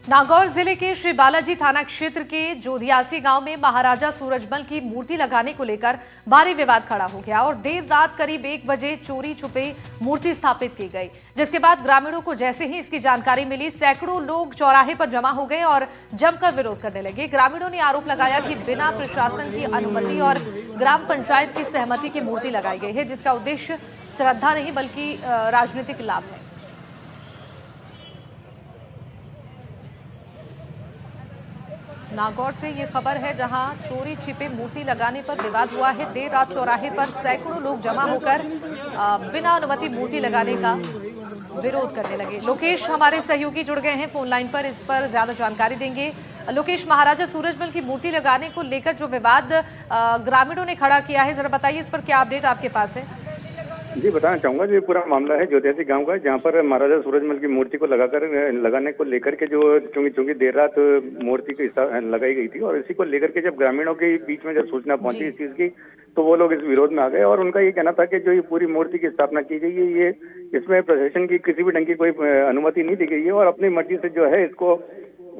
नागौर जिले के श्री बालाजी थाना क्षेत्र के जोधियासी गांव में महाराजा सूरजमल की मूर्ति लगाने को लेकर भारी विवाद खड़ा हो गया और देर रात करीब 1 बजे चोरी छुपे मूर्ति स्थापित की गई, जिसके बाद ग्रामीणों को जैसे ही इसकी जानकारी मिली सैकड़ों लोग चौराहे पर जमा हो गए और जमकर विरोध करने लगे। ग्रामीणों ने आरोप लगाया कि बिना प्रशासन की अनुमति और ग्राम पंचायत की सहमति की मूर्ति लगाई गई है, जिसका उद्देश्य श्रद्धा नहीं बल्कि राजनीतिक लाभ है। नागौर से ये खबर है, जहां चोरी छिपे मूर्ति लगाने पर विवाद हुआ है। देर रात चौराहे पर सैकड़ों लोग जमा होकर बिना अनुमति मूर्ति लगाने का विरोध करने लगे। लोकेश हमारे सहयोगी जुड़ गए हैं फोन लाइन पर, इस पर ज्यादा जानकारी देंगे। लोकेश, महाराजा सूरजमल की मूर्ति लगाने को लेकर जो विवाद ग्रामीणों ने खड़ा किया है, जरा बताइए इस पर क्या अपडेट आपके पास है? जी, बताना चाहूंगा। जो पूरा मामला है जोधियासी गांव का, जहां पर महाराजा सूरजमल की मूर्ति को लगाने को लेकर के जो चूंकि देर रात मूर्ति की लगाई गई थी और इसी को लेकर के जब ग्रामीणों के बीच में जब सूचना पहुंची इस चीज की, तो वो लोग इस विरोध में आ गए और उनका ये कहना था कि जो ये पूरी मूर्ति की स्थापना की गई है, ये इसमें प्रशासन की किसी भी ढंग की कोई अनुमति नहीं दी गई है और अपनी मर्जी से जो है इसको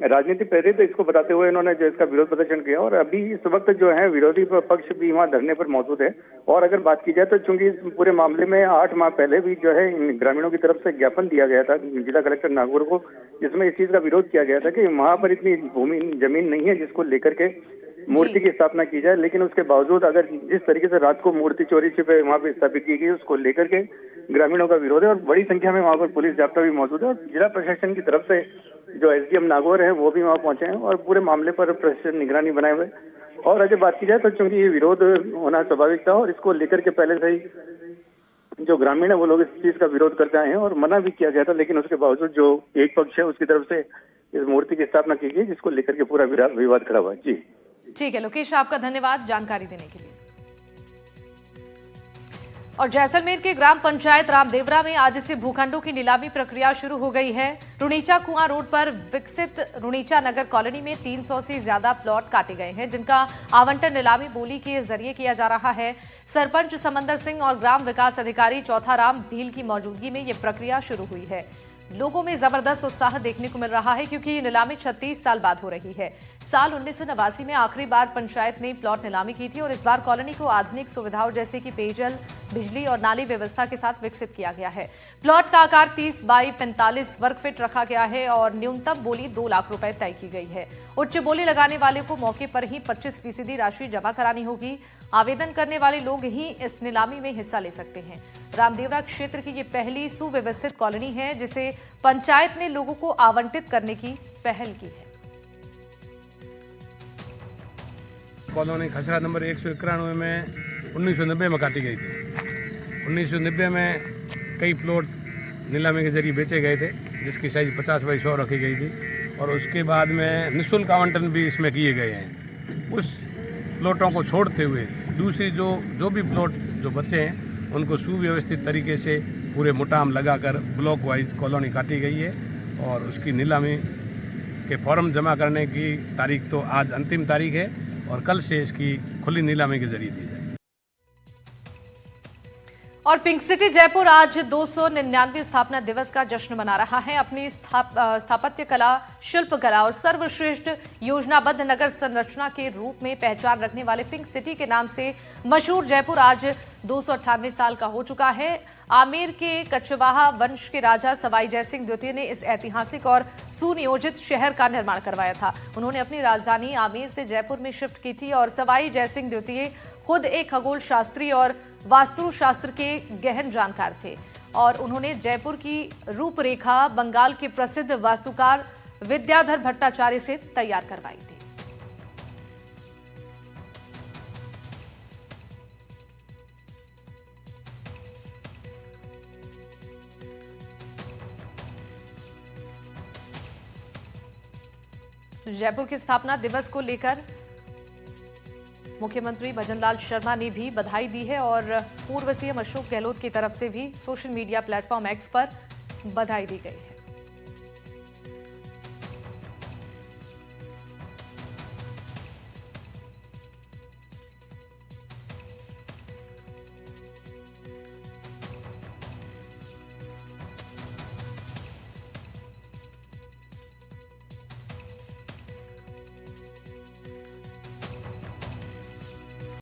राजनीति प्रेरित इसको बताते हुए इन्होंने जो इसका विरोध प्रदर्शन किया। और अभी इस वक्त जो है विरोधी पक्ष भी वहाँ धरने पर मौजूद है। और अगर बात की जाए तो चूंकि इस पूरे मामले में 8 माह पहले भी जो है ग्रामीणों की तरफ से ज्ञापन दिया गया था जिला कलेक्टर नागौर को, जिसमें इस चीज का विरोध किया गया था कि वहाँ पर इतनी जमीन नहीं है जिसको लेकर के मूर्ति की स्थापना की जाए। लेकिन उसके बावजूद अगर जिस तरीके से रात को मूर्ति चोरी छिपे वहाँ पे स्थापित की गई, उसको लेकर के ग्रामीणों का विरोध है और बड़ी संख्या में वहाँ पर पुलिस जाब्ता भी मौजूद है और जिला प्रशासन की तरफ से जो एसडीएम नागौर है वो भी वहाँ पहुंचे हैं और पूरे मामले पर प्रशासन निगरानी बनाए हुए। और अगर बात की जाए तो चूंकि ये विरोध होना स्वाभाविक था और इसको लेकर के पहले से ही जो ग्रामीण है वो लोग इस चीज का विरोध करते आए हैं और मना भी किया गया था, लेकिन उसके बावजूद जो एक पक्ष है उसकी तरफ से इस मूर्ति की स्थापना की गई, जिसको लेकर के पूरा विवाद खड़ा हुआ। जी ठीक है लोकेश, आपका धन्यवाद जानकारी देने के लिए। और जैसलमेर के ग्राम पंचायत रामदेवरा में आज से भूखंडों की नीलामी प्रक्रिया शुरू हो गई है। रुणीचा कुआं रोड पर विकसित रुणीचा नगर कॉलोनी में 300 से ज्यादा प्लॉट काटे गए हैं, जिनका आवंटन नीलामी बोली के जरिए किया जा रहा है। सरपंच समंदर सिंह और ग्राम विकास अधिकारी चौथाराम भील की मौजूदगी में ये प्रक्रिया शुरू हुई है। लोगों में जबरदस्त उत्साह देखने को मिल रहा है क्योंकि ये नीलामी 36 साल बाद हो रही है। साल 1989 में आखिरी बार पंचायत ने प्लॉट नीलामी की थी और इस बार कॉलोनी को आधुनिक सुविधाओं जैसे कि पेयजल, बिजली और नाली व्यवस्था के साथ विकसित किया गया है। प्लॉट का आकार 30 बाई 45 वर्ग फीट रखा गया है और न्यूनतम बोली 2 लाख रुपए तय की गई है। उच्च बोली लगाने वाले को मौके पर ही 25% राशि जमा करानी होगी। आवेदन करने वाले लोग ही इस नीलामी में हिस्सा ले सकते हैं। रामदेवरा क्षेत्र की ये पहली सुव्यवस्थित कॉलोनी है जिसे पंचायत ने लोगों को आवंटित करने की पहल की है। कॉलोनी खसरा नंबर 191 में 1990 में काटी गई थी। 1990 में कई प्लॉट नीलामी के जरिए बेचे गए थे, जिसकी साइज 50 बाई 100 रखी गई थी और उसके बाद में निःशुल्क आवंटन भी इसमें किए गए हैं। उस प्लॉटों को छोड़ते हुए दूसरी जो भी प्लॉट जो बचे हैं उनको सुव्यवस्थित तरीके से पूरे मुटाम लगाकर ब्लॉक वाइज कॉलोनी काटी गई है और उसकी नीलामी के फॉर्म जमा करने की तारीख तो आज अंतिम तारीख है और कल से इसकी खुली नीलामी के जरिए दी जाएगी। और पिंक सिटी जयपुर आज 299वें स्थापना दिवस का जश्न मना रहा है। अपनी स्थापत्य कला, शिल्प कला और सर्वश्रेष्ठ योजनाबद्ध नगर संरचना के रूप में पहचान रखने वाले पिंक सिटी के नाम से मशहूर जयपुर आज 298 साल का हो चुका है। आमेर के कछवाहा वंश के राजा सवाई जयसिंह द्वितीय ने इस ऐतिहासिक और सुनियोजित शहर का निर्माण करवाया था। उन्होंने अपनी राजधानी आमेर से जयपुर में शिफ्ट की थी और सवाई जयसिंह द्वितीय खुद एक खगोल शास्त्री और वास्तु शास्त्र के गहन जानकार थे और उन्होंने जयपुर की रूपरेखा बंगाल के प्रसिद्ध वास्तुकार विद्याधर भट्टाचार्य से तैयार करवाई थी। जयपुर के स्थापना दिवस को लेकर मुख्यमंत्री भजनलाल शर्मा ने भी बधाई दी है और पूर्व सीएम अशोक गहलोत की तरफ से भी सोशल मीडिया प्लेटफॉर्म एक्स पर बधाई दी गई है।